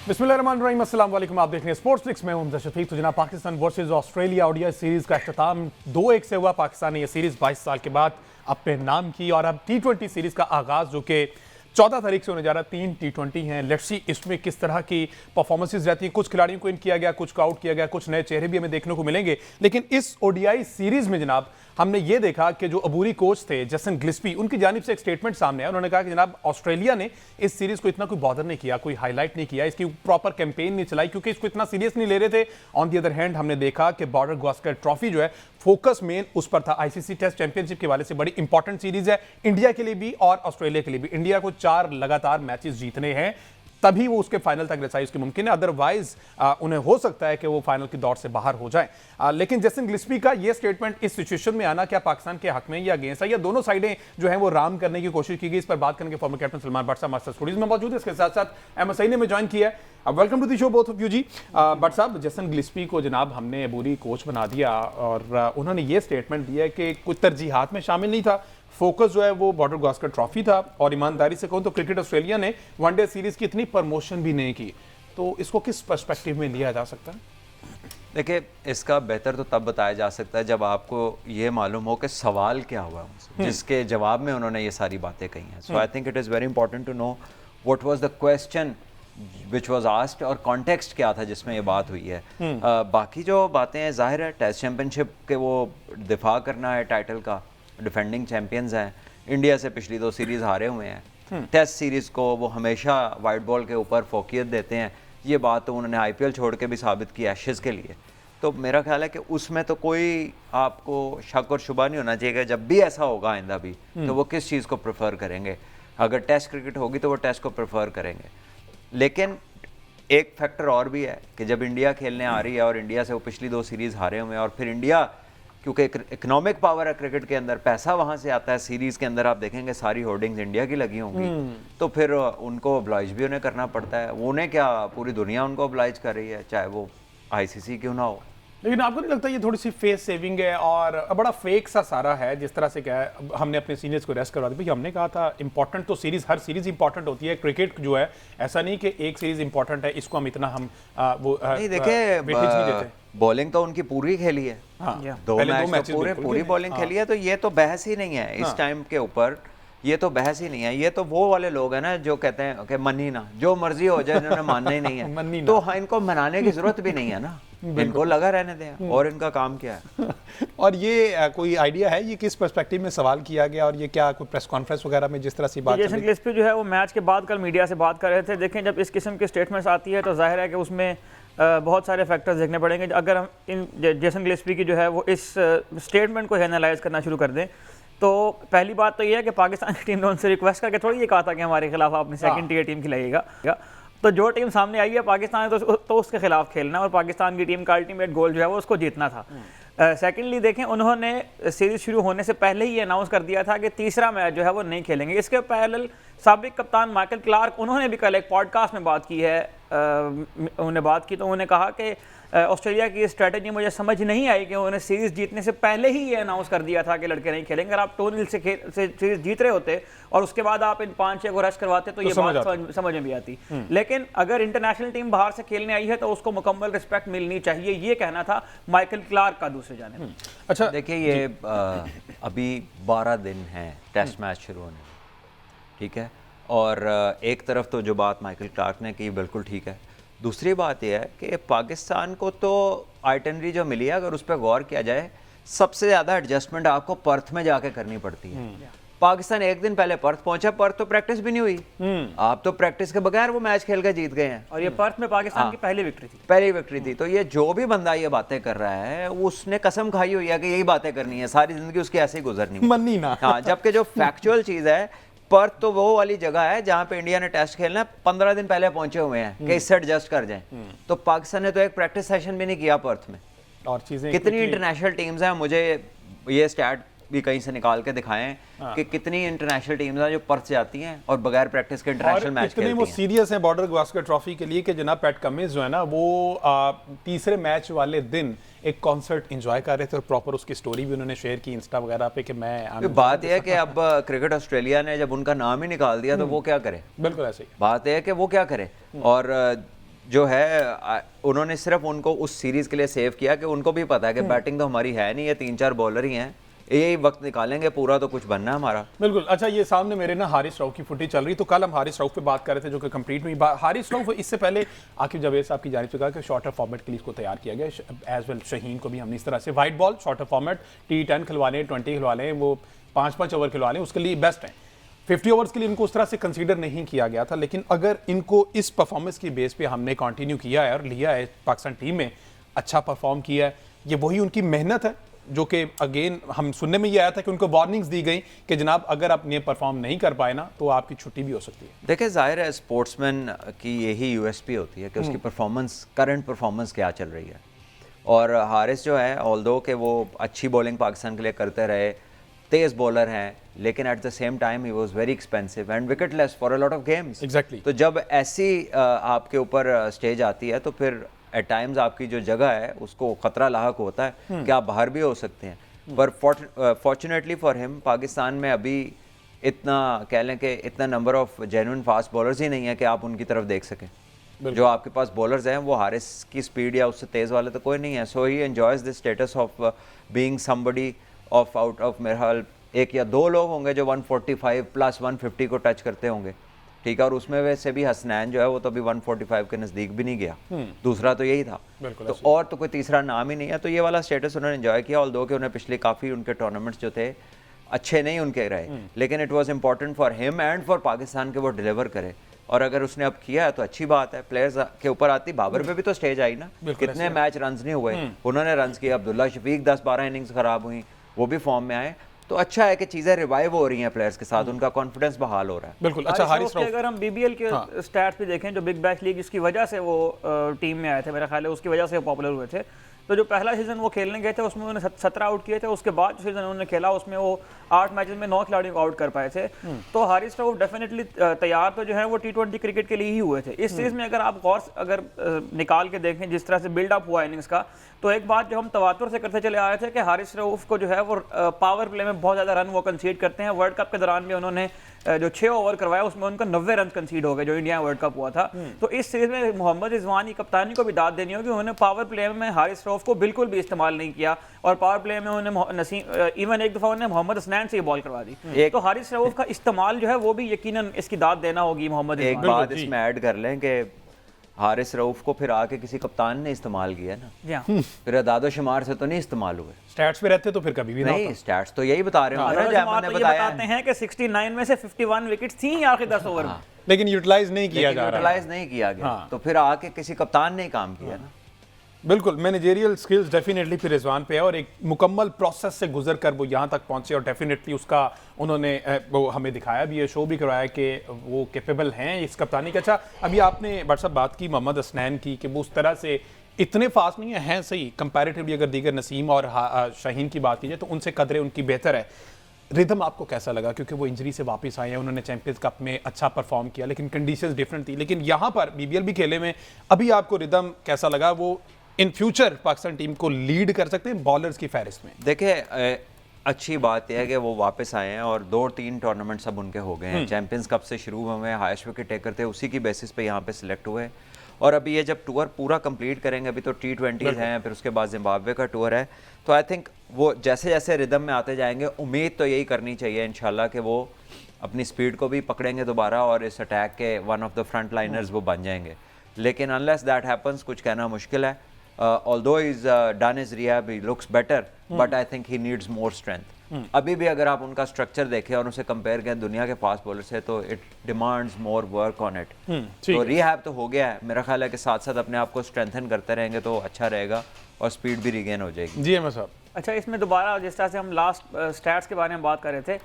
बिस्मिल्लाहिर्रहमानिर्रहीम, अस्सलाम वालेकुम। आप देख रहे हैं स्पोर्ट्स फ्लिक्स में हूं शफीक। तो जनाब, Pakistan versus Australia ODI series का अख्ताम 2-1 से हुआ। पाकिस्तान ने यह सीरीज 22 साल के बाद अपने नाम की और अब T20 सीरीज का आगाज जो कि 14 तारीख से होने जा रहा है। 3 T20 हैं। लेट्स सी इसमें किस तरह की परफॉर्मेंसेज रहती हैं। कुछ खिलाड़ियों को इन किया गया, कुछ को आउट किया गया, कुछ नए चेहरे भी हमें देखने को मिलेंगे। लेकिन इस ओडीआई सीरीज में जनाब हमने ये देखा कि जो अबूरी कोच थे जेसन गिल्स्पी, उनकी जानिब से एक स्टेटमेंट सामने आया। उन्होंने कहा कि जनाब ऑस्ट्रेलिया ने इस सीरीज को इतना कोई बॉदर नहीं किया, कोई हाईलाइट नहीं किया, इसकी प्रॉपर कैंपेन नहीं चलाई क्योंकि इसको इतना सीरियस नहीं ले रहे थे। ऑन दी अदर हैंड हमने देखा कि बॉर्डर गावस्कर ट्रॉफी जो है फोकस मेन उस पर था। आईसीसी टेस्ट चैंपियनशिप के हवाले से बड़ी इंपॉर्टेंट सीरीज है इंडिया के लिए भी और ऑस्ट्रेलिया के लिए भी। इंडिया को 4 लगातार मैचेस जीतने हैं, तभी वो उसके फाइनल तक रसाई उसकी मुमकिन है। अदरवाइज उन्हें हो सकता है कि वो फाइनल की दौड़ से बाहर हो जाए। लेकिन जेसन गिल्स्पी का ये स्टेटमेंट इस सिचुएशन में आना क्या पाकिस्तान के हक में या अगेंस्ट है, या दोनों साइडें जो है वो राम करने की कोशिश की गई, इस पर बात करने के फॉर्मर कैप्टन सलमान भट्ट साहब मास्टर स्टूडियोज में मौजूद है। इसके साथ साथ एम ने ज्वाइन किया है। Welcome to the show both of you ji. Bhatt साहब, जेसन गिल्स्पी को जनाब हमने अबूरी कोच बना दिया और उन्होंने ये स्टेटमेंट दिया कि कुछ तरजीहात में शामिल नहीं था, फोकस जो है वो बॉर्डर गावस्कर ट्रॉफी था। और ईमानदारी से कहूं तो क्रिकेट ऑस्ट्रेलिया ने वनडे सीरीज की इतनी प्रमोशन भी नहीं की, तो इसको किस पर्सपेक्टिव में लिया जा सकता है? देखिए, इसका बेहतर तो तब बताया जा सकता है जब आपको ये मालूम हो कि सवाल क्या हुआ उनसे, जिसके जवाब में उन्होंने ये सारी बातें कही हैं। So I think it is very important to know what was the question which was asked और कॉन्टेक्स्ट क्या था जिसमें ये बात हुई है। बाकी जो बातें हैं, जाहिर है टेस्ट चैंपियनशिप के वो दिफा करना है टाइटल का, डिफेंडिंग चैंपियंस हैं, इंडिया से पिछली 2 सीरीज़ हारे हुए हैं। टेस्ट सीरीज़ को वो हमेशा वाइट बॉल के ऊपर फोकियत देते हैं। ये बात तो उन्होंने आईपीएल छोड़ के भी साबित की एशेज़ के लिए। तो मेरा ख्याल है कि उसमें तो कोई आपको शक और शुबा नहीं होना चाहिए कि जब भी ऐसा होगा आइंदा भी तो वो किस चीज़ को प्रेफर करेंगे। अगर टेस्ट क्रिकेट होगी तो वो टेस्ट को प्रेफर करेंगे। लेकिन एक फैक्टर और भी है कि जब इंडिया खेलने आ रही है और इंडिया से वो पिछली 2 सीरीज़ हारे हुए हैं, और फिर इंडिया क्योंकि इकोनॉमिक पावर है क्रिकेट के अंदर, पैसा वहाँ से आता है। सीरीज़ के अंदर आप देखेंगे सारी होर्डिंग्स इंडिया की लगी होंगी, तो फिर उनको ऑब्लाइज भी उन्हें करना पड़ता है। उन्हें क्या, पूरी दुनिया उनको ऑब्लाइज कर रही है, चाहे वो आईसीसी क्यों ना हो। लेकिन आपको नहीं लगता ये थोड़ी सी फेस सेविंग है और बड़ा फेक सा सारा है? जिस तरह से क्या है, हमने अपने सीनियर्स को रेस्ट करवा दिया। भाई हमने कहा था इंपॉर्टेंट तो सीरीज, हर सीरीज इंपॉर्टेंट होती है। क्रिकेट जो है ऐसा नहीं कि एक सीरीज इंपॉर्टेंट है, इसको हम इतना हम नहीं, देखिए बॉलिंग तो उनकी पूरी खेली है। हाँ, 2 मैच तो पूरी बॉलिंग खेली है। तो ये तो बहस ही नहीं है इस टाइम के ऊपर, ये तो बहस ही नहीं है। ये तो वो वाले लोग हैं ना जो कहते हैं कि मनी ना, जो मर्जी हो जाए, इन्होंने मानना ही नहीं है तो हाँ, इनको मनाने की जरूरत भी नहीं है ना, इनको लगा रहने दें। और इनका काम क्या है? और ये कोई आइडिया है ये किस पर्सपेक्टिव में सवाल किया गया, और ये क्या कोई प्रेस कॉन्फ्रेंस वगैरह में जिस तरह से बात जेसन गिल्स्पी जो है वो मैच के बाद कल मीडिया से बात कर रहे थे। देखें, जब इस किस्म की स्टेटमेंट्स आती है तो जाहिर है कि उसमें बहुत सारे फैक्टर्स देखने पड़ेंगे। अगर हम इन जेसन गिल्स्पी की जो है वो इस स्टेटमेंट को एनालाइज करना शुरू कर दें तो पहली बात तो ये है कि पाकिस्तान की टीम ने उनसे रिक्वेस्ट करके थोड़ी ये कहा था कि हमारे खिलाफ आपने सेकंड टीयर टीम खिलाइएगा। तो जो टीम सामने आई है पाकिस्तान ने तो उसके खिलाफ खेलना, और पाकिस्तान की टीम का अल्टीमेट गोल जो है वो उसको जीतना था। सेकेंडली देखें, उन्होंने सीरीज शुरू होने से पहले ही अनाउंस कर दिया था कि तीसरा मैच जो है वो नहीं खेलेंगे। इसके पैरेलल साबिक कप्तान माइकल क्लार्क, उन्होंने भी कल एक पॉडकास्ट में बात की है। उन्होंने बात की तो उन्होंने कहा कि ऑस्ट्रेलिया की स्ट्रेटजी मुझे समझ नहीं आई कि उन्होंने सीरीज जीतने से पहले ही ये अनाउंस कर दिया था कि लड़के नहीं खेलेंगे। अगर आप 2-0 से सीरीज जीत रहे होते और उसके बाद आप इन 5-6 को रश करवाते तो ये बात समझ में भी आती। लेकिन अगर इंटरनेशनल टीम बाहर से खेलने आई है तो उसको मुकम्मल रिस्पेक्ट मिलनी चाहिए, ये कहना था माइकल क्लार्क का दूसरे जाने। अच्छा, देखिए ये अभी 12 दिन हैं टेस्ट मैच शुरू होने, ठीक है, और एक तरफ तो जो बात माइकल क्लार्क ने की बिल्कुल ठीक है। दूसरी बात यह है कि पाकिस्तान को तो आइटनरी जो मिली है, अगर उस पर गौर किया जाए, सबसे ज़्यादा एडजस्टमेंट आपको पर्थ में जाके करनी पड़ती है। पाकिस्तान एक दिन पहले पर्थ पहुंचा, पर्थ तो प्रैक्टिस भी नहीं हुई। आप तो प्रैक्टिस के बगैर वो मैच खेल के जीत गए हैं, और ये पर्थ में पाकिस्तान की पहली विक्ट्री थी। तो ये जो भी बंदा ये बातें कर रहा है उसने कसम खाई हुई है कि यही बातें करनी है, सारी जिंदगी उसकी ऐसे ही गुजरनी मनी ना। हाँ, जबकि जो फैक्चुअल चीज़ है, पर्थ तो वो वाली जगह है जहां पे इंडिया ने टेस्ट खेलना है, 15 दिन पहले पहुंचे हुए हैं कि इससे एडजस्ट कर जाएं। तो पाकिस्तान ने तो एक प्रैक्टिस सेशन भी नहीं किया पर्थ में। और चीजें कितनी इंटरनेशनल टीम्स हैं, मुझे ये स्टैट भी कहीं से निकाल के दिखाएं कि कितनी इंटरनेशनल टीम्स हैं जो पर्थ जाती हैं और बगैर प्रैक्टिस के इंटरनेशनल मैच खेलती हैं। वो सीरियस है बॉर्डर गावस्कर ट्रॉफी के लिए कि जनाब पैट कमिंस जो है ना वो तीसरे मैच वाले दिन एक कॉन्सर्ट एंजॉय कर रहे थे और प्रॉपर उसकी स्टोरी भी उन्होंने शेयर की इंस्टा वगैरह पे कि मैं बात यह है कि अब क्रिकेट ऑस्ट्रेलिया ने जब उनका नाम ही निकाल दिया तो वो क्या करे। बिल्कुल ऐसे ही बात यह है कि वो क्या करे। और जो है उन्होंने सिर्फ उनको उस सीरीज़ के लिए सेव किया कि उनको भी पता है कि बैटिंग तो हमारी है नहीं है, 3-4 बॉलर ही हैं, यही वक्त निकालेंगे, पूरा तो कुछ बनना है हमारा। बिल्कुल। अच्छा, ये सामने मेरे ना हारिस रऊफ की फुटेज चल रही, तो कल हम हारिस रऊफ पे बात कर रहे थे जो कि कंप्लीट हुई। हारिस रऊफ इससे पहले आकिब जावेद साहब की जानिब से कहा कि शॉर्टर फॉर्मेट के लिए इसको तैयार किया गया। एज वेल शहीन को भी हमने इस तरह से white ball shorter format T10 खिलवा लें, 20 खिलवा लें, वो 5-5 ओवर खिलवा लें, उसके लिए बेस्ट है। 50 ओवर्स के लिए इनको उस तरह से कंसीडर नहीं किया गया था, लेकिन अगर इनको इस परफॉर्मेंस की बेस पे हमने कंटिन्यू किया है और लिया है पाकिस्तान टीम में, अच्छा परफॉर्म किया है, ये वही उनकी मेहनत है जो कि अगेन हम सुनने में ये आया था कि उनको वार्निंग्स दी गई कि जनाब अगर आप ये परफॉर्म नहीं कर पाए ना तो आपकी छुट्टी भी हो सकती है। देखिए, जाहिर है स्पोर्ट्समैन की यही यूएसपी होती है कि उसकी परफॉर्मेंस, करंट परफॉर्मेंस क्या चल रही है। और हारिस जो है, ऑल्दो कि वो अच्छी बॉलिंग पाकिस्तान के लिए करते रहे, तेज़ बॉलर हैं, लेकिन at the same time he was very expensive and wicketless for a lot of games. Exactly. तो जब ऐसी आपके ऊपर स्टेज आती है तो फिर एट टाइम्स आपकी जो जगह है उसको खतरा लाहक होता है कि आप बाहर भी हो सकते हैं। पर फॉर्चुनेटली फॉर हिम पाकिस्तान में अभी इतना कह लें कि इतना number of genuine fast bowlers ही नहीं है कि आप उनकी तरफ देख सकें। जो आपके पास बॉलर्स हैं वो हारिस की स्पीड या उससे तेज़ वाले तो कोई नहीं है। So he enjoys the status of being somebody of out of मेरे ख्याल 1 या 2 लोग होंगे जो 145 प्लस 150 को टच करते होंगे, ठीक है। और उसमें वैसे भी हसनैन जो है वो तो अभी 145 के नज़दीक भी नहीं गया, दूसरा तो यही था। तो और तो कोई तीसरा नाम ही नहीं है। तो ये वाला स्टेटस उन्होंने एंजॉय किया, ऑल्दो कि उन्हें पिछले काफ़ी उनके टूर्नामेंट्स जो थे अच्छे नहीं उनके रहे, लेकिन it was important for him and for Pakistan के वो डिलीवर करे। और अगर उसने अब किया है तो अच्छी बात है। प्लेयर्स के ऊपर आती, बाबर पे भी तो स्टेज आई ना, कितने मैच रन्स नहीं हुए, उन्होंने रन्स किए। अब्दुल्ला शफीक 10-12 इनिंग्स खराब हुई, वो भी फॉर्म में आए। तो अच्छा है कि चीज़ें रिवाइव हो रही हैं प्लेयर्स के साथ, उनका कॉन्फिडेंस बहाल हो रहा है। बिल्कुल। अच्छा, हारिस रऊफ अगर हम बीबीएल के स्टैट्स भी देखें, जो बिग बैश लीग जिसकी वजह से वो टीम में आए थे, मेरा ख्याल है उसकी वजह से पॉपुलर हुए थे, तो जो पहला सीजन वो खेलने गए थे उसमें उन्होंने 17 आउट किए थे। उसके बाद जो सीजन उन्होंने खेला उसमें वो 8 मैचेस में 9 खिलाड़ियों को आउट कर पाए थे। तो हारिस रऊफ डेफिनेटली तैयार तो जो है वो T20 क्रिकेट के लिए ही हुए थे। इस सीरीज में अगर आप गौर निकाल के देखें जिस तरह से बिल्डअप हुआ इनिंग्स का, तो एक बात जो हम तवातुर से करते चले आ रहे थे कि हारिस रऊफ को जो है वो पावर प्ले में बहुत ज़्यादा रन वो कंसीड करते हैं। वर्ल्ड कप के दौरान भी उन्होंने जो 6 ओवर करवाया उसमें उनका 90 रन कंसीड हो गए जो इंडिया वर्ल्ड कप हुआ था। तो इस सीरीज में मोहम्मद रिजवान की कप्तानी को भी दाद देनी होगी, उन्होंने पावर प्ले में हारिस रऊफ को बिल्कुल भी इस्तेमाल नहीं किया और पावर प्ले में उन्होंने इवन एक दफ़ा उन्होंने मोहम्मद हसनैन से ही बॉल करवा दी। तो हारिस रऊफ का इस्तेमाल जो है वो भी यकीनन इसकी दाद देना होगी मोहम्मद। एक बात इसमें ऐड कर लें कि हारिस रऊफ को फिर आके किसी कप्तान ने इस्तेमाल किया ना, फिर अदादो शुमार से तो नहीं इस्तेमाल हुए। स्टैट्स पे रहते तो फिर कभी भी नहीं, स्टैट्स तो यही बता रहे होंगे ना, जैमन ने बताया बताते हैं कि 69 में से 51 विकेट्स थी आखिरी 10 ओवर में, लेकिन यूटिलाइज नहीं किया जा रहा, यूटिलाइज नहीं किया गया। तो फिर आके किसी कप्तान ने काम किया ना। बिल्कुल। मैनेजेरियल स्किल्स डेफिनेटली फिर रिजवान पे है और एक मुकम्मल प्रोसेस से गुजर कर वो यहाँ तक पहुँचे और डेफिनेटली उसका उन्होंने वो हमें दिखाया भी है, शो भी करवाया कि वो कैपेबल हैं इस कप्तानी का। अच्छा, अभी आपने बट साहब बात की मोहम्मद हसनैन की कि वो उस तरह से इतने फास्ट नहीं हैं सही कंपैरेटिवली, अगर दीगर नसीम और शाहीन की बात कीजिए तो उनसे कदरे उनकी बेहतर है। रिदम आपको कैसा लगा? क्योंकि वो इंजरी से वापस आए हैं, उन्होंने चैंपियंस कप में अच्छा परफॉर्म किया लेकिन कंडीशंस डिफरेंट थी, लेकिन यहाँ पर बीबीएल भी खेले में अभी आपको रिदम कैसा लगा? वो इन फ्यूचर पाकिस्तान टीम को लीड कर सकते हैं बॉलर्स की फहरिस्त में? देखिए, अच्छी बात यह है कि वो वापस आए हैं और 2-3 टूर्नामेंट सब उनके हो गए हैं। चैंपियंस कप से शुरू हुए, हाईएस्ट विकेट टेकर थे, उसी की बेसिस पे यहाँ पे सिलेक्ट हुए। और अभी ये जब टूर पूरा कंप्लीट करेंगे, अभी तो T20 हैं, फिर उसके बाद जिम्बाब्वे का टूर है, तो आई थिंक वो जैसे जैसे रिदम में आते जाएंगे, उम्मीद तो यही करनी चाहिए इंशाल्लाह कि वो अपनी स्पीड को भी पकड़ेंगे दोबारा और इस अटैक के one of the front liners वो बन जाएंगे। लेकिन अनलेस दैट हैपन्स कुछ कहना मुश्किल है। Although he's done his rehab, he looks better, but I think he needs more strength. अभी भी अगर आप उनका स्ट्रक्चर देखें और उसे कंपेयर करें दुनिया के फास्ट बॉलर से, तो it demands more work on it. तो रिहैब तो हो गया है, मेरा ख्याल है कि साथ साथ अपने आप को स्ट्रेंथन करते रहेंगे तो अच्छा रहेगा और स्पीड भी रिगेन हो जाएगी। जी अहमद साहब। अच्छा, इसमें दोबारा जिस तरह से हम लास्ट स्टैट्स के बारे में बात कर रहे थे,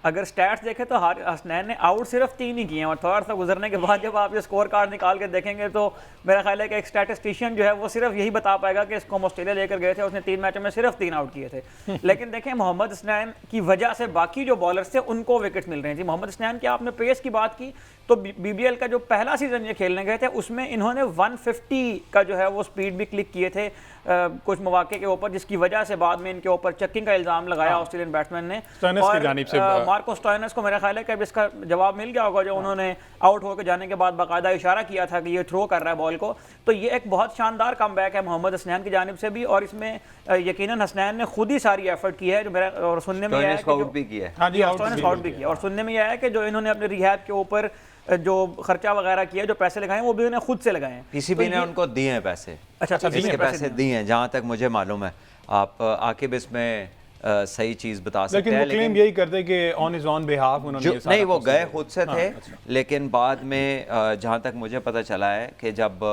अगर स्टैट्स देखें तो हसनैन ने आउट सिर्फ 3 ही किए हैं और थोड़ा सा गुजरने के बाद जब आप ये स्कोर कार्ड निकाल के देखेंगे तो मेरा ख्याल है कि एक स्टैटिस्टिशियन जो है वो सिर्फ यही बता पाएगा कि इसको हम ऑस्ट्रेलिया लेकर गए थे, उसने 3 मैचों में सिर्फ 3 आउट किए थे। लेकिन देखें, मोहम्मद हसनैन की वजह से बाकी जो बॉलर्स थे उनको विकेट मिल रहे हैं। जी, मोहम्मद हसनैन की आपने पेस की बात की तो बीबीएल का जो पहला सीजन ये खेलने गए थे उसमें इन्होंने 150 का जो है वो स्पीड भी क्लिक किए थे कुछ मौके के ऊपर, जिसकी वजह से बाद में इनके ऊपर चेकिंग का इल्जाम लगाया ऑस्ट्रेलियन बैट्समैन ने। और मार्को स्टोइनिस को मेरा ख्याल है कि अब इसका जवाब मिल गया होगा, जो उन्होंने आउट होकर जाने के बाद बाकायदा इशारा किया था कि ये थ्रो कर रहा है बॉल को। तो ये एक बहुत शानदार कमबैक है मोहम्मद हसनैन की जानिब से भी, और इसमें यकीनन हसनैन ने खुद ही सारी एफर्ट की है। जो मेरा और सुनने में आया है आउट भी किया है, हाँ जी, आउट भी किया, और सुनने में आया है कि जो इन्होंने अपने रिहैब के ऊपर जो खर्चा वगैरह किया, जो पैसे लगाए वो भी उन्हें खुद से लगाए हैं। पीसीबी ने उनको दिए हैं पैसे। अच्छा, इसके पैसे दिए हैं जहां तक मुझे मालूम है। आप आकिब इसमें सही चीज बता सकते लेकिन हैं, वो क्लेम यही करते कि ऑन इज ऑन बिहाफ उन्होंने ये सारा नहीं, वो कुछ गए किया। खुद से थे, लेकिन बाद में जहां तक मुझे पता चला है कि जब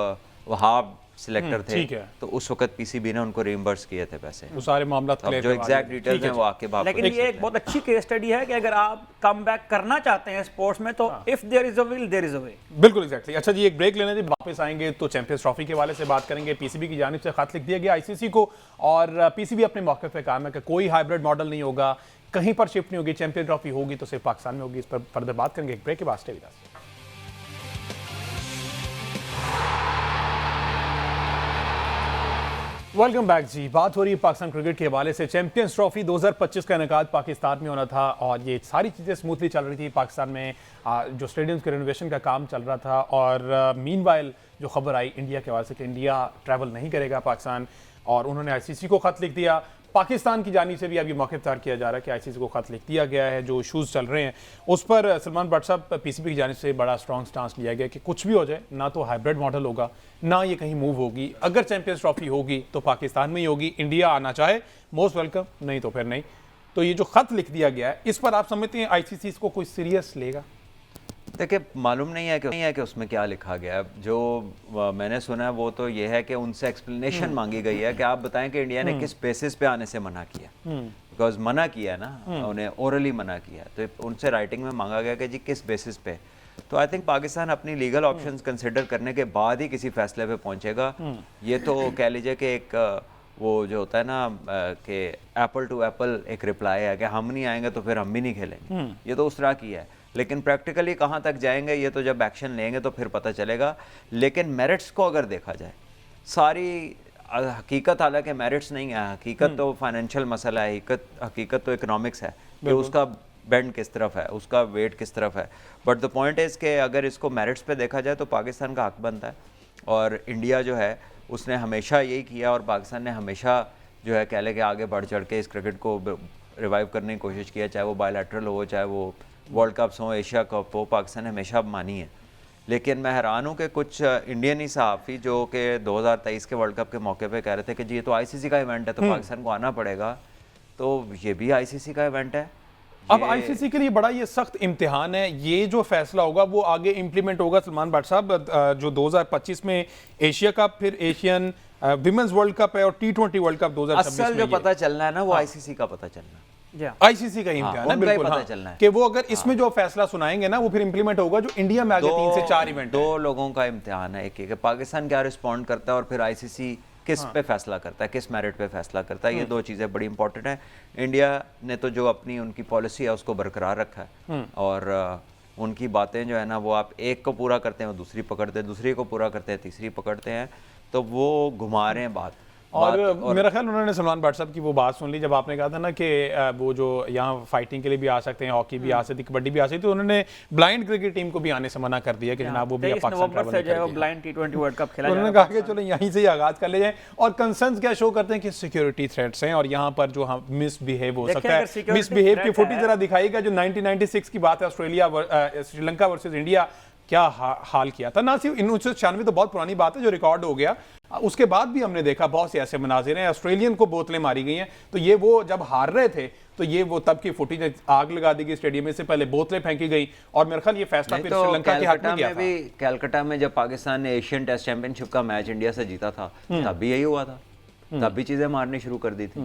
वहाब सिलेक्टर ठीक थे है। तो उस वक्त पीसीबी ने उनको रिइंबर्स किए थे पैसे। वो सारे मामला अब जो एग्जैक्ट डिटेल्स हैं वो आके बात लेकिन ये एक बहुत अच्छी केस स्टडी है कि अगर आप कम बैक करना चाहते हैं स्पोर्ट्स में तो if there is a will there is a way. बिल्कुल एग्जैक्टली। अच्छा जी, एक ब्रेक लेने जी, वापस आएंगे तो चैंपियंस ट्रॉफी के हवाले से बात करेंगे। पीसीबी की जानिब से खत लिख दिया गया आईसीसी को, और पीसीबी अपने मौके पे काम है कि कोई हाइब्रिड मॉडल नहीं होगा, कहीं पर शिफ्ट नहीं होगी, चैंपियन ट्रॉफी होगी तो सिर्फ पाकिस्तान में होगी। इस पर फर्दर बात करेंगे एक ब्रेक के बाद। Stay with us. Welcome back ji. बात हो रही है पाकिस्तान क्रिकेट के हवाले से। चैंपियंस ट्रॉफी 2025 का इनेकाद पाकिस्तान में होना था और ये सारी चीज़ें स्मूथली चल रही थी पाकिस्तान में। जो स्टेडियम्स के रेनोवेशन का काम चल रहा था, और मीनवाइल जो खबर आई इंडिया के हवाले से कि इंडिया ट्रैवल नहीं करेगा पाकिस्तान, और उन्होंने आईसीसी को खत लिख दिया। पाकिस्तान की जानिब से भी अब ये मौक़िफ़ तैयार किया जा रहा है कि आईसीसी को खत लिख दिया गया है। जो इशूज़ चल रहे हैं उस पर सलमान भट्ट साहब पीसीबी की जानिब से बड़ा स्ट्रॉन्ग स्टांस लिया गया कि कुछ भी हो जाए, ना तो हाइब्रिड मॉडल होगा, ना ये कहीं मूव होगी। अगर चैंपियंस ट्रॉफी होगी तो पाकिस्तान में ही होगी। इंडिया आना चाहे मोस्ट वेलकम, नहीं तो फिर नहीं। तो ये जो खत लिख दिया गया है, इस पर आप समझते हैं आईसीसी इसको कोई सीरियस लेगा? देखिए, मालूम नहीं है कि उसमें क्या लिखा गया है। जो मैंने सुना है वो तो ये है कि उनसे एक्सप्लेनेशन मांगी गई है कि आप बताएं कि इंडिया ने किस बेसिस पे आने से मना किया। बिकॉज मना किया है ना, उन्हें ओरली मना किया, तो उनसे राइटिंग में मांगा गया कि जी किस बेसिस पे। तो आई थिंक पाकिस्तान अपनी लीगल ऑप्शंस कंसिडर करने के बाद ही किसी फैसले पे पहुंचेगा। ये तो कह लीजिए कि एक वो जो होता है ना कि एप्पल टू एप्पल एक रिप्लाई है कि हम नहीं आएंगे तो फिर हम भी नहीं खेलेंगे, ये तो उस तरह की है। लेकिन प्रैक्टिकली कहाँ तक जाएंगे ये तो जब एक्शन लेंगे तो फिर पता चलेगा। लेकिन मेरिट्स को अगर देखा जाए, सारी हकीकत, हालांकि मेरिट्स नहीं है, हकीकत तो फाइनेंशियल मसला है, हकीकत तो इकोनॉमिक्स है कि उसका बेंड किस तरफ है, उसका वेट किस तरफ है। बट द पॉइंट इज़ कि अगर इसको मेरिट्स पे देखा जाए तो पाकिस्तान का हक बनता है। और इंडिया जो है उसने हमेशा यही किया, और पाकिस्तान ने हमेशा जो है कह ले कि आगे बढ़ चढ़ के इस क्रिकेट को रिवाइव करने की कोशिश किया, चाहे वो बायलैटरल हो, चाहे वो वर्ल्ड कप्स हो, एशिया कप हो, पाकिस्तान ने हमेशा मानी है। लेकिन मैं हैरान हूँ कि कुछ इंडियन ही सहाफ़ी जो कि 2023 के वर्ल्ड कप के मौके पे कह रहे थे कि जी ये तो आईसीसी का इवेंट है तो पाकिस्तान को आना पड़ेगा, तो ये भी आईसीसी का इवेंट है। अब आईसीसी के लिए बड़ा ये सख्त इम्तिहान है। ये जो फैसला होगा वो आगे इम्प्लीमेंट होगा। सलमान भट्ट साहब, जो 2025 में एशिया कप, फिर एशियन विमेंस वर्ल्ड कप है और T20 वर्ल्ड कप 2026 असल जो पता चलना है ना वो आईसीसी का पता चलना है, आईसीसी का इम्तिहान है। बिल्कुल पता चलना है कि वो अगर इसमें जो फैसला सुनाएंगे ना वो फिर इंप्लीमेंट होगा। जो इंडिया में आगे 3 से 4 इवेंट, 2 लोगों का इम्तिहान है। एक पाकिस्तान क्या रिस्पॉन्ड करता है और फिर आईसीसी किस पे फैसला करता है, किस मेरिट पे फैसला करता है। ये 2 चीज़ें बड़ी इंपॉर्टेंट है। इंडिया ने तो जो अपनी उनकी पॉलिसी है उसको बरकरार रखा है, और उनकी बातें जो है ना वो आप एक को पूरा करते हैं वो दूसरी पकड़ते हैं, दूसरी को पूरा करते हैं तीसरी पकड़ते हैं, तो वो घुमा रहे हैं बात। और मेरा ख्याल उन्होंने सलमान भट्ट साहब की वो बात सुन ली जब आपने कहा था ना कि वो जो यहाँ फाइटिंग के लिए भी आ सकते हैं, हॉकी भी आ सकती है, कबड्डी भी आ सकती है, तो उन्होंने ब्लाइंड क्रिकेट टीम को भी आने से मना कर दिया कि जनाब वो भी Pakistan blind T20 world cup खेला। उन्होंने कहा कि चलो यहीं से ही आगाज कर ले जाए। और कंसर्न्स क्या शो करते हैं कि सिक्योरिटी थ्रेट्स हैं और यहाँ पर जो हम मिसबिहेव हो सकता है। मिसबिहेव की फुटेज जरा दिखाएगा। जो 1996 की बात है, ऑस्ट्रेलिया श्रीलंका वर्सेज इंडिया, क्या हाल किया था। ना सिर्फ 1996 तो बहुत पुरानी बात है जो रिकॉर्ड हो गया, उसके बाद भी हमने देखा बहुत से ऐसे मनाजिर हैं। ऑस्ट्रेलियन को बोतलें मारी गई हैं, तो ये वो जब हार रहे थे तो ये वो तब की फुटेज, आग लगा दी गई स्टेडियम में, से पहले बोतलें फेंकी गई। और मेरे ख्याल ये फैसला फिर श्रीलंका के हक में गया था। कलकत्ता में जब पाकिस्तान ने एशियन टेस्ट चैंपियनशिप का मैच इंडिया से जीता था तब भी यही हुआ था, तब भी चीजें मारनी शुरू कर दी थी।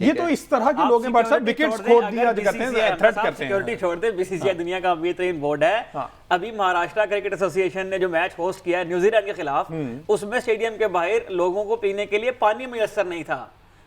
ये तो इस तरह के लोग हैं बट साहब विकेट्स खो दिया करते हैं, थ्रेट करते हैं। सिक्योरिटी छोड़ दे, बीसीसीआई दुनिया का बेहतरीन बोर्ड है। अभी महाराष्ट्र क्रिकेट एसोसिएशन ने जो मैच होस्ट किया है न्यूजीलैंड के खिलाफ, उसमें स्टेडियम के बाहर लोगों को पीने के लिए पानी मैसर नहीं था।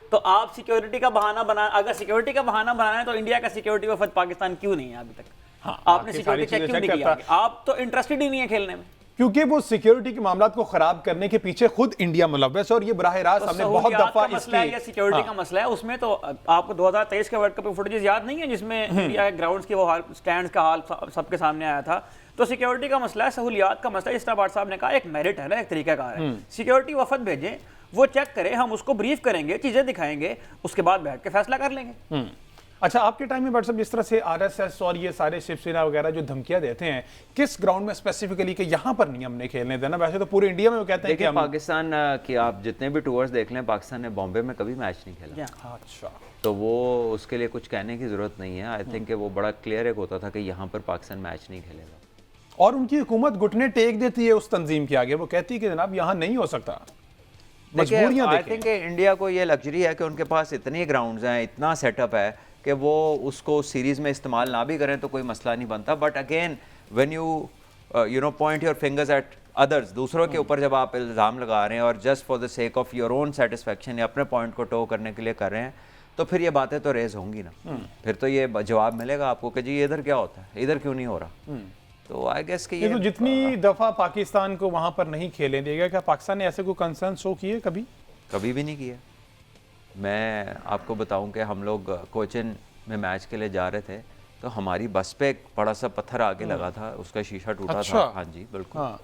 तो आप सिक्योरिटी का बहाना बना, अगर सिक्योरिटी का बहाना बनाना है तो इंडिया का सिक्योरिटी वफद पाकिस्तान क्यों नहीं है अभी तक? आपने सिक्योरिटी चेक क्यों नहीं किया? आप तो इंटरेस्टेड ही नहीं है खेलने में। क्योंकि वो सिक्योरिटी के मामला को खराब करने के पीछे खुद इंडिया मुलव्वस है और ये बराह रास्त हमने बहुत दफा मसला है या सिक्योरिटी का मसला है। उसमें तो आपको 2023 के वर्ल्ड कप फुटेजेस याद नहीं है जिसमें इंडिया के ग्राउंड्स की वो स्टैंड्स का हाल सबके सामने आया था। तो सिक्योरिटी का मसला है, सहूलियात का मसला है। जिस तरह भाट साहब ने कहा, एक मेरिट है ना, एक तरीकाकार है। सिक्योरिटी वफद भेजें, वो चेक करें, हम उसको ब्रीफ करेंगे, चीजें दिखाएंगे, उसके बाद बैठ के फैसला कर लेंगे। अच्छा, आपके टाइम में व्हाट्सएप जिस तरह से आरएसएस और ये सारे शिवसेना वगैरह जो धमकियां देते हैं, किस ग्राउंड में स्पेसिफिकली कि यहाँ पर नहीं हमने खेलने देना? वैसे तो पूरे इंडिया में वो कहते हैं कि पाकिस्तान की आप जितने भी टूर्स देख लें, पाकिस्तान ने बॉम्बे में कभी मैच नहीं खेला। अच्छा, तो वो उसके लिए कुछ कहने की जरूरत नहीं है। आई थिंक वो बड़ा क्लियर एक होता था कि यहाँ पर पाकिस्तान मैच नहीं खेलेगा। और उनकी हुकूमत घुटने टेक देती है उस तंजीम के आगे, वो कहती है कि जनाब यहाँ नहीं हो सकता। देखिए, आई थिंक इंडिया को ये लग्जरी है कि उनके पास इतनी ग्राउंड्स हैं, इतना सेटअप है कि वो उसको सीरीज में इस्तेमाल ना भी करें तो कोई मसला नहीं बनता। But again when you know point your fingers at others, दूसरों के ऊपर जब आप इल्ज़ाम लगा रहे हैं और just for the sake of your own satisfaction या अपने पॉइंट को टो करने के लिए कर रहे हैं, तो फिर ये बातें तो रेज होंगी ना। फिर तो ये जवाब मिलेगा आपको कि जी ये इधर क्या होता है, इधर क्यों नहीं हो रहा। तो आई गेस कि ये तो जितनी दफा पाकिस्तान को वहां पर नहीं खेलने देगा, क्या पाकिस्तान ने ऐसे कोई कंसर्न शो किए कभी? कभी भी नहीं किया। मैं आपको बताऊं कि हम लोग कोचिन में मैच के लिए जा रहे थे तो हमारी बस पे एक बड़ा सा पत्थर आके लगा था, उसका शीशा टूटा अच्छा। था। हाँ जी बिल्कुल। हाँ।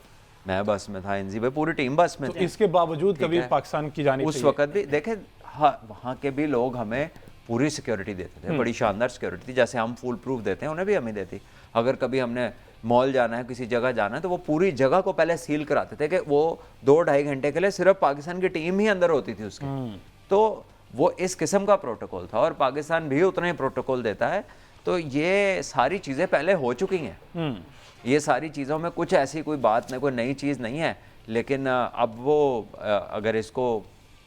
मैं बस में था, इंजी भाई पूरी टीम बस में तो थी। इसके बावजूद कभी पाकिस्तान की जानिब उस वक्त भी देखे, हाँ, वहाँ के भी लोग हमें पूरी सिक्योरिटी देते थे, बड़ी शानदार सिक्योरिटी थी, जैसे हम फुल प्रूफ देते हैं उन्हें भी हमें देती। अगर कभी हमने मॉल जाना है, किसी जगह जाना है, तो वो पूरी जगह को पहले सील कराते थे कि वो 2-2.5 घंटे के लिए सिर्फ पाकिस्तान की टीम ही अंदर होती थी उसके। तो वो इस किस्म का प्रोटोकॉल था और पाकिस्तान भी उतना ही प्रोटोकॉल देता है। तो ये सारी चीज़ें पहले हो चुकी हैं। ये सारी चीज़ों में कुछ ऐसी कोई बात नहीं, कोई नई चीज़ नहीं है। लेकिन अब वो अगर इसको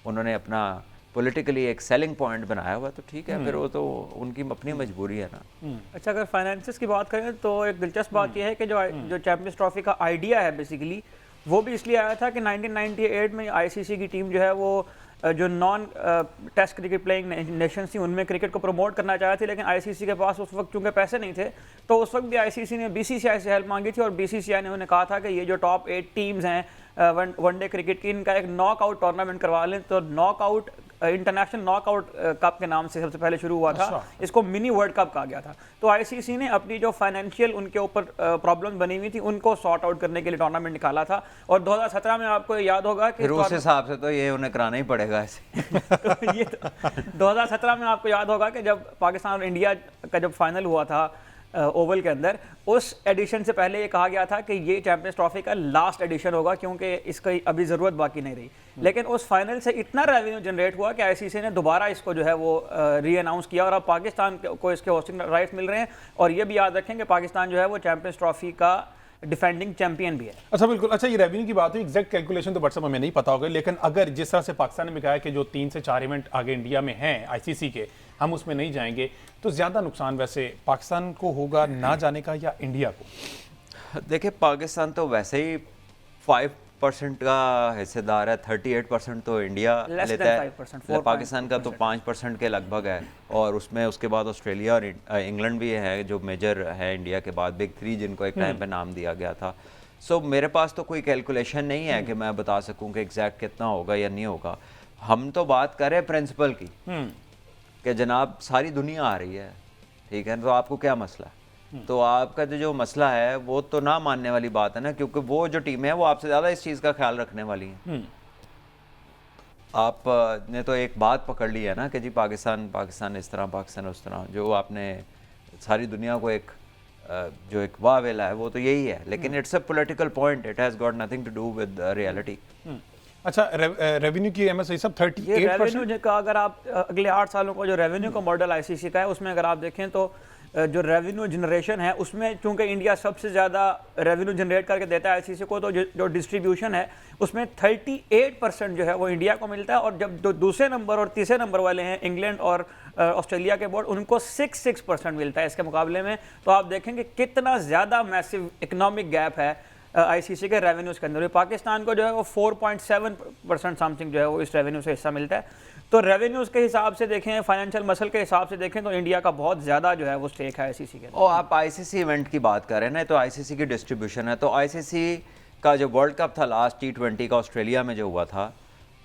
उन्होंने अपना पॉलिटिकली एक सेलिंग पॉइंट बनाया हुआ तो ठीक है, फिर वो तो उनकी अपनी मजबूरी है ना। अच्छा, अगर फाइनेंसेस की बात करें तो एक दिलचस्प बात यह है कि जो चैंपियंस ट्रॉफी का आइडिया है बेसिकली वो भी इसलिए आया था कि 1998 में आईसीसी की टीम जो है वो जो non test cricket playing nations थी उनमें क्रिकेट को प्रमोट करना चाहे थे, लेकिन आईसीसी के पास उस वक्त चूंकि पैसे नहीं थे तो उस वक्त भी आईसीसी ने बीसीसीआई से हेल्प मांगी थी और बीसीसीआई ने उन्हें कहा था कि ये जो टॉप 8 टीम्स हैं वनडे क्रिकेट की, इनका एक नॉकआउट टूर्नामेंट करवा लें। तो नॉकआउट इंटरनेशनल नॉकआउट कप के नाम से सबसे पहले शुरू हुआ था। इसको मिनी वर्ल्ड कप कहा गया था। तो आईसीसी ने अपनी जो फाइनेंशियल उनके ऊपर प्रॉब्लम बनी हुई थी उनको सॉर्ट आउट करने के लिए टूर्नामेंट निकाला था। और 2017 में आपको याद होगा कि उस हिसाब से तो ये उन्हें कराना ही पड़ेगा ऐसे। तो ये 2017 में आपको याद होगा कि जब पाकिस्तान और इंडिया का जब फाइनल हुआ था ओवल के अंदर, उस एडिशन से पहले ये कहा गया था कि ये चैंपियंस ट्रॉफी का लास्ट एडिशन होगा क्योंकि इसकी अभी ज़रूरत बाकी नहीं रही। लेकिन उस फाइनल से इतना रेवेन्यू जनरेट हुआ कि आईसीसी ने दोबारा इसको जो है वो री अनाउंस किया और अब पाकिस्तान को इसके होस्टिंग राइट्स मिल रहे हैं। और ये भी याद रखें कि पाकिस्तान जो है वो चैंपियंस ट्रॉफी का डिफेंडिंग चैंपियन भी है। अच्छा बिल्कुल। अच्छा, ये रेवेन्यू की बात हुई, एग्जैक्ट कैलकुलेशन तो व्हाट्सएप हमें नहीं पता होगा, लेकिन अगर जिस तरह से पाकिस्तान ने कहा है कि जो 3 से 4 इवेंट आगे इंडिया में हैं आईसीसी के, हम उसमें नहीं जाएंगे, तो ज़्यादा नुकसान वैसे पाकिस्तान को होगा ना जाने का या इंडिया को? देखिए, पाकिस्तान तो वैसे ही 5% का हिस्सेदार है, 38% तो इंडिया लेता है। पाकिस्तान का तो 5% के लगभग है और उसमें उसके बाद ऑस्ट्रेलिया और इंग्लैंड भी है जो मेजर है इंडिया के बाद, बिग 3 जिनको एक टाइम पे नाम दिया गया था। सो मेरे पास तो कोई कैलकुलेशन नहीं है कि मैं बता सकूं कि एग्जैक्ट कितना होगा या नहीं होगा। हम तो बात करें प्रिंसिपल की कि जनाब सारी दुनिया आ रही है, ठीक है, तो आपको क्या मसला है? तो आपका जो मसला है वो तो ना मानने वाली बात है ना, क्योंकि वो जो टीम है वो आपसे ज़्यादा इस चीज़ का ख्याल रखने वाली है। आपने तो एक बात पकड़ ली है ना कि जी पाकिस्तान इस तरह, पाकिस्तान उस तरह, जो आपने सारी दुनिया को एक जो एक वाह वेला है वो तो यही है। लेकिन it's a political point, it has got nothing to do with reality. अच्छा, रेवेन्यू की एमएस सब 38%। रेवेन्यू का अगर आप अगले 8 सालों का जो रेवेन्यू का मॉडल आईसीसी का है उसमें अगर आप देखें तो जो रेवेन्यू जनरेशन है उसमें चूंकि इंडिया सबसे ज़्यादा रेवेन्यू जनरेट करके देता है आईसीसी को, तो जो डिस्ट्रीब्यूशन है उसमें 38% जो है वो इंडिया को मिलता है। और जब दूसरे नंबर और तीसरे नंबर वाले हैं इंग्लैंड और ऑस्ट्रेलिया के बोर्ड, उनको 6% मिलता है इसके मुकाबले में। तो आप देखेंगे कितना ज़्यादा मैसिव इकोनॉमिक गैप है आईसीसी के रेवेन्यूज़ के अंदर। पाकिस्तान को जो है वो 4.7% समथिंग जो है वो इस रेवेन्यू से हिस्सा मिलता है। तो रेवेन्यूज़ के हिसाब से देखें, फाइनेंशियल मसल के हिसाब से देखें तो इंडिया का बहुत ज़्यादा जो है वो स्टेक है आईसीसी के। और आप आईसीसी इवेंट की बात कर रहे हैं ना, तो आईसीसी की डिस्ट्रीब्यूशन है, तो आईसीसी का जो वर्ल्ड कप था लास्ट T20 का ऑस्ट्रेलिया में जो हुआ था,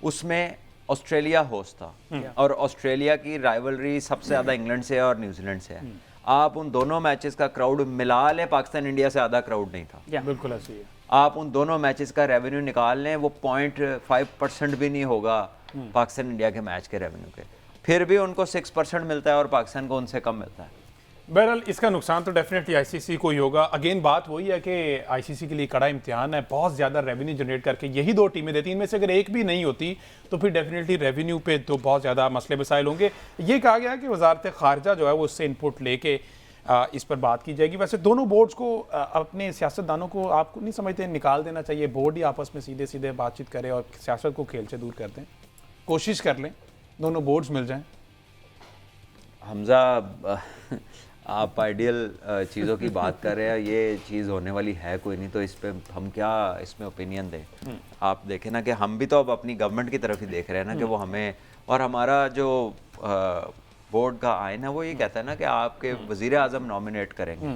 उसमें ऑस्ट्रेलिया होस्ट था और ऑस्ट्रेलिया की राइवलरी सबसे ज़्यादा इंग्लैंड से और न्यूजीलैंड से है। आप उन दोनों मैचेस का क्राउड मिला लें, पाकिस्तान इंडिया से ज़्यादा क्राउड नहीं था। बिल्कुल ऐसी है। आप उन दोनों मैचेस का रेवेन्यू निकाल लें, वो 0.5% भी नहीं होगा पाकिस्तान इंडिया के मैच के रेवेन्यू के, फिर भी उनको 6% मिलता है और पाकिस्तान को उनसे कम मिलता है। बहरहाल इसका नुकसान तो डेफिनेटली आईसीसी को ही होगा। अगेन बात वही है कि आईसीसी के लिए कड़ा इम्तिहान है, बहुत ज़्यादा रेवेन्यू जनरेट करके यही दो टीमें देती, इनमें से अगर एक भी नहीं होती तो फिर डेफिनेटली रेवेन्यू पे तो बहुत ज़्यादा मसले मसाइल होंगे। ये कहा गया कि वजारत ख़ारजा जो है वो उससे इनपुट लेके इस पर बात की जाएगी। वैसे दोनों बोर्ड्स को अपने सियासतदानों को आपको नहीं समझते निकाल देना चाहिए, बोर्ड ही आपस में सीधे सीधे बातचीत करें और सियासत को खेल से दूर कर दें, कोशिश कर लें दोनों बोर्ड्स मिल जाएं। हमजा आप आइडियल चीज़ों की बात कर रहे हैं, ये चीज़ होने वाली है कोई नहीं, तो इस पे हम क्या इसमें ओपिनियन दें। आप देखें ना कि हम भी तो अब अपनी गवर्नमेंट की तरफ ही देख रहे हैं ना कि वो हमें, और हमारा जो बोर्ड का आइन है वो ये कहता है ना कि आपके वज़ीर आज़म नॉमिनेट करेंगे,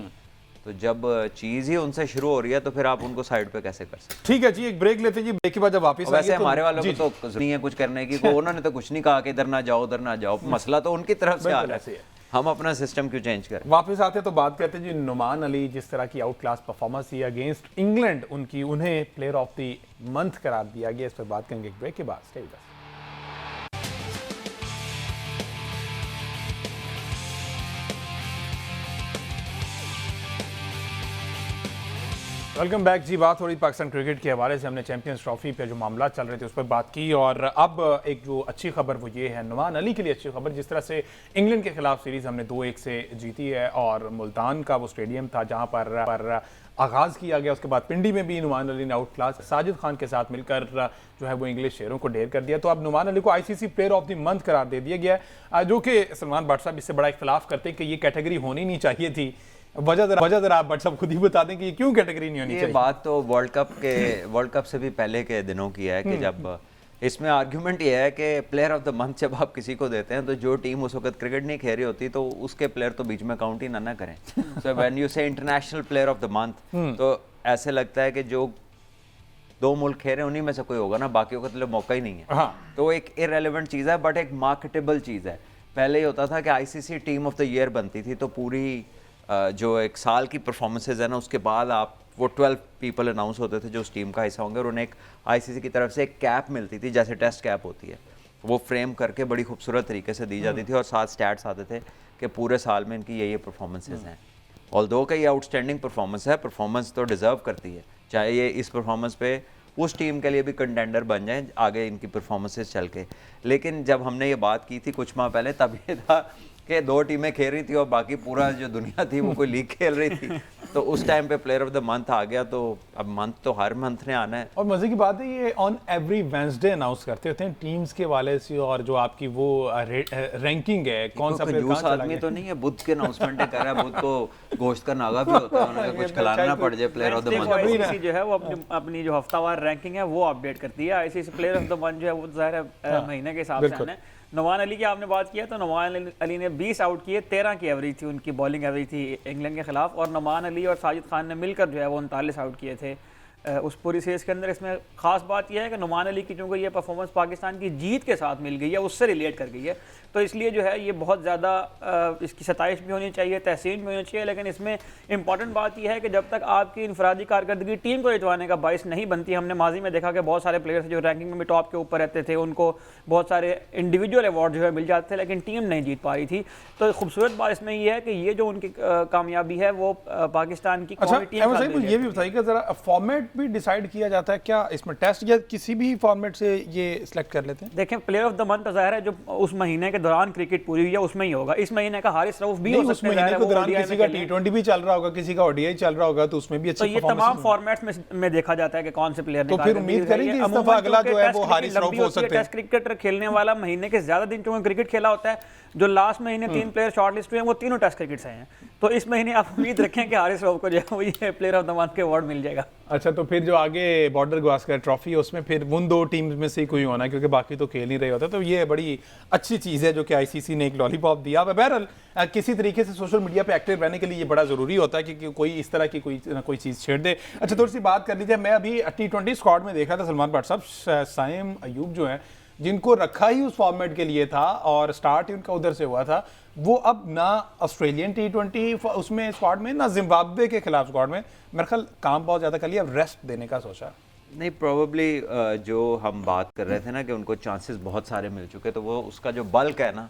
तो जब चीज़ ही उनसे शुरू हो रही है तो फिर आप उनको साइड पे कैसे कर सकते हैं। ठीक है जी, एक ब्रेक लेते हैं जी, ब्रेक के बाद जब वापस वैसे हमारे वालों को तो नहीं है कुछ करने की, उन्होंने तो कुछ नहीं कहा कि इधर ना जाओ उधर ना जाओ, मसला तो उनकी तरफ से आ रहा है, हम अपना सिस्टम क्यों चेंज करें। वापस आते तो बात करते हैं जी नुमान अली, जिस तरह की आउट क्लास परफॉर्मेंस थी अगेंस्ट इंग्लैंड, उन्हें प्लेयर ऑफ द मंथ करार दिया गया। इस पर बात करेंगे एक ब्रेक के बाद। Stay with us. Welcome back ji. बात हो रही पाकिस्तान क्रिकेट के हवाले से, हमने चैंपियंस ट्रॉफी पे जो मामला चल रहे थे उस पर बात की, और अब एक जो अच्छी खबर वो ये है नुमान अली के लिए अच्छी खबर, जिस तरह से इंग्लैंड के खिलाफ सीरीज हमने 2-1 से जीती है और मुल्तान का वो स्टेडियम था जहां पर आगाज़ किया गया, उसके बाद पिंडी में भी नुमान अली ने आउट क्लास साजिद खान के साथ मिलकर जो है वो इंग्लिश शेरों को ढेर कर दिया। तो अब नुमान अली को ICC player of the month करार दे दिया गया है, जो कि सलमान भट्ट साहब इससे बड़ा इख्तलाफ करते हैं कि ये कैटेगरी होनी नहीं चाहिए थी। वजह जरा आप भट्ट साहब खुद ही बता दें कि ये क्यों कैटेगरी नहीं होनी चाहिए। ये बात तो वर्ल्ड कप से भी पहले के दिनों की है कि जब इसमें आर्ग्यूमेंट ये है कि प्लेयर ऑफ द मंथ जब आप किसी को देते हैं तो जो टीम उस वक्त क्रिकेट नहीं खेल रही होती तो उसके प्लेयर तो बीच में काउंट ही ना करें। सो व्हेन यू से international player of the month तो ऐसे लगता है कि जो दो मुल्क खेल रहे हैं उन्हीं में से कोई होगा ना, बाकियों का तो मौका ही नहीं है। हाँ। तो एक इररेलेवेंट चीज़ है बट एक मार्केटेबल चीज़ है। पहले ये होता था कि ICC team of the year बनती थी तो पूरी जो एक साल की परफॉर्मेंसेज है ना उसके बाद आप वो 12 पीपल अनाउंस होते थे जो उस टीम का हिस्सा होंगे और उन्हें एक आईसीसी की तरफ से एक कैप मिलती थी जैसे टेस्ट कैप होती है, वो फ्रेम करके बड़ी खूबसूरत तरीके से दी जाती थी और साथ स्टैट्स आते थे कि पूरे साल में इनकी ये परफॉर्मेंसेज हैं। ऑल्दो का ये आउटस्टैंडिंग परफॉर्मेंस है, परफॉर्मेंस तो डिज़र्व करती है, चाहे ये इस परफॉर्मेंस पे उस टीम के लिए भी कंटेंडर बन जाए आगे इनकी परफॉर्मेंसेज चल के। लेकिन जब हमने ये बात की थी कुछ माह पहले तब ये था कि दो टीमें खेल रही थी और बाकी पूरा जो दुनिया थी वो कोई लीग खेल रही थी, तो उस टाइम पे प्लेयर ऑफ द मंथ आ गया। तो अब मंथ तो हर मंथ ने आना है। और मजे की बात है ये ऑन एवरी वेंसडे अनाउंस करते होते हैं टीम्स के वाले से, और जो आपकी वो रैंकिंग है कौन सा प्लेयर कहां चला आदमी तो नहीं है बुध के अनाउंसमेंट कर रहा है, बुध को गोश्त का नागा भी होता है, उन्हें कुछ खिलाना पड़ जाए player of the month. ICC जो है वो अपनी जो हफ्तावार रैंकिंग है वो अपडेट करती है। ICC player of the month जो है वो ज़ाहिर है महीने के हिसाब से आना है। नुमान अली की आपने बात किया तो नुमान अली ने 20 आउट किए, 13 की एवरेज थी उनकी बॉलिंग एवरेज थी इंग्लैंड के खिलाफ, और नुमान अली और साजिद खान ने मिलकर जो है वो 39 आउट किए थे उस पूरी सीरीज़ के अंदर। इसमें खास बात यह है कि नुमान अली की चूँकि ये परफॉर्मेंस पाकिस्तान की जीत के साथ मिल गई है, उससे रिलेट कर गई है, तो इसलिए जो है ये बहुत ज़्यादा इसकी सताइश भी होनी चाहिए, तहसीन भी होनी चाहिए। लेकिन इसमें इंपॉर्टेंट बात यह है कि जब तक आपकी इनफरादी कारकर्दगी टीम को जितवाने का बाइस नहीं बनती, हमने माजी में देखा कि बहुत सारे प्लेयर्स जो रैंकिंग में भी टॉप के ऊपर रहते थे उनको बहुत सारे इंडिविजुअल अवार्ड जो है मिल जाते थे लेकिन टीम नहीं जीत पा रही थी। तो खूबसूरत बात इसमें यह है कि ये जो उनकी कामयाबी है वो पाकिस्तान की अच्छा ये भी बताइएगा जरा, फॉर्मेट भी डिसाइड किया जाता है क्या इसमें, टेस्ट या किसी भी फॉर्मेट से ये सिलेक्ट कर लेते हैं? देखें प्लेयर ऑफ द मंथ तो ज़ाहिर है जो उस महीने के दौरान क्रिकेट पूरी हुई है उसमें ही होगा। इस महीने का हारिस रऊफ भी हो सकता है, उस महीने के दौरान किसी का T20 भी चल रहा होगा, किसी का ओडीआई चल रहा होगा, तो उसमें भी अच्छी परफॉर्मेंस। तो ये तमाम फॉर्मेट्स में देखा जाता है कि कौन से प्लेयर ने, तो फिर उम्मीद करें कि इस दफा अगला जो है वो हारिस रऊफ हो सकते हैं। टेस्ट क्रिकेटर खेलने वाला महीने के ज्यादा दिन चूंकि क्रिकेट खेला होता है, जो लास्ट महीने 3 प्लेयर शॉर्टलिस्ट हुए हैं वो तीनों टेस्ट क्रिकेट से हैं, तो इस महीने आप उम्मीद रखें कि हारिस रऊफ को जो है वो ये प्लेयर ऑफ द मंथ के अवार्ड मिल जाएगा। अच्छा, तो फिर जो आगे बॉर्डर गावस्कर ट्रॉफी है उसमें फिर उन 2 टीम्स में से कोई होना है, क्योंकि बाकी तो खेल नहीं रहे होते। तो ये बड़ी अच्छी चीज़ है जो कि आईसीसी ने एक लॉलीपॉप दिया। बहरहाल किसी तरीके से सोशल मीडिया पे एक्टिव रहने के लिए ये बड़ा ज़रूरी होता है कि कोई इस तरह की कोई चीज़ छेड़ दे। अच्छा, थोड़ी सी बात कर लीजिए। मैं अभी T20 स्क्वाड में देखा था सलमान भट्ट साहब, साइम अयूब जो है जिनको रखा ही उस फॉर्मेट के लिए था और स्टार्ट ही उनका उधर से हुआ था, वो अब ना ऑस्ट्रेलियन T20 उसमें स्क्वाड में, ना जिम्बाब्वे के खिलाफ स्क्वाड में। मेरे ख्याल काम बहुत ज़्यादा कर लिया, अब रेस्ट देने का सोचा। नहीं, प्रोबेबली जो हम बात कर रहे थे ना कि उनको चांसेस बहुत सारे मिल चुके, तो वो उसका जो बल्क है ना,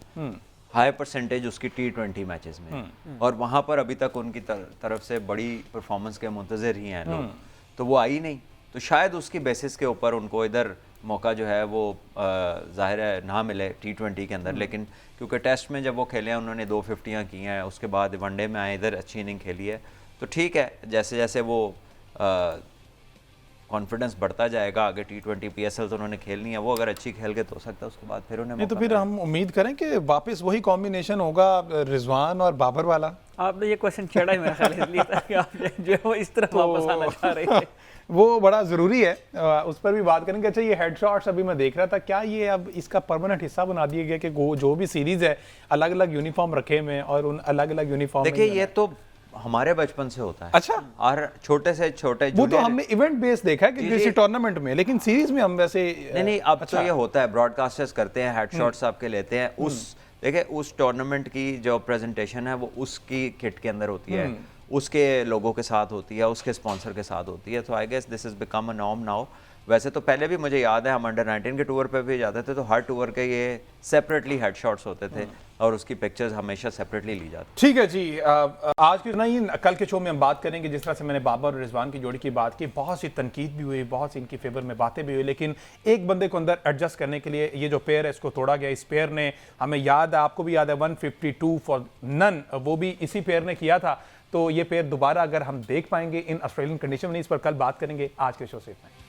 हाई परसेंटेज उसकी T20 मैचेस में, और वहाँ पर अभी तक उनकी तरफ से बड़ी परफॉर्मेंस के मुंतज़र ही हैं लोग, तो वो आई नहीं। तो शायद उसकी बेसिस के ऊपर उनको इधर मौका जो है वो ज़ाहिर है ना मिले T20 के अंदर। लेकिन क्योंकि टेस्ट में जब वो खेले हैं उन्होंने 250 की हैं, उसके बाद वनडे में आए, इधर अच्छी इनिंग खेली है, तो ठीक है। जैसे जैसे वो कॉन्फिडेंस बढ़ता जाएगा, आगे T20 PSL तो उन्होंने खेलनी है, वो अगर अच्छी खेल के तो हो सकता है उसके बाद फिर उन्हें नहीं, तो फिर हम उम्मीद करें कि वापस वही कॉम्बिनेशन होगा रिजवान और बाबर वाला। आपने ये क्वेश्चन छेड़ा ही मेरा ख्याल इसलिए था कि आप जो वो इस तरह वापस आना चाह रहे थे। वो बड़ा ज़रूरी है, उस पर भी बात करेंगे। अच्छा, ये हेडशॉट्स अभी मैं देख रहा था, क्या ये अब इसका परमानेंट हिस्सा बना दिया गया कि जो भी सीरीज़ है अलग अलग यूनिफॉर्म रखे में और उन अलग अलग यूनिफॉर्म? देखिए, ये तो हमारे बचपन से होता है। अच्छा, और छोटे से छोटे वो तो हमने इवेंट बेस देखा है कि किसी टूर्नामेंट में, लेकिन सीरीज में हम वैसे नहीं अब तो ये होता है, ब्रॉडकास्टर्स करते हैं, हेडशॉट्स आपके लेते हैं। देखिए, उस टूर्नामेंट की जो प्रेजेंटेशन है वो उसकी किट के अंदर होती है, उसके लोगों के साथ होती है, उसके स्पॉन्सर के साथ होती है। तो I guess this is become a norm now. वैसे तो पहले भी मुझे याद है हम अंडर-19 के टूर पे भी जाते थे, तो हर टूर के ये सेपरेटली हेडशॉट्स होते थे और उसकी पिक्चर्स हमेशा सेपरेटली ली जाती। ठीक है जी, आज की नहीं, कल के शो में हम बात करेंगे। जिस तरह से मैंने बाबर और रिजवान की जोड़ी की बात की, बहुत सी तनकीद भी हुई, बहुत सी इनकी फेवर में बातें भी हुई, लेकिन एक बंदे को अंदर एडजस्ट करने के लिए ये जो पेयर है इसको तोड़ा गया। इस पेयर ने, हमें याद है, आपको भी याद है, 152 फॉर नन, वो भी इसी पेयर ने किया था। तो ये पेयर दोबारा अगर हम देख पाएंगे इन ऑस्ट्रेलियन कंडीशन में, इस पर कल बात करेंगे। आज के शो से इतना ही।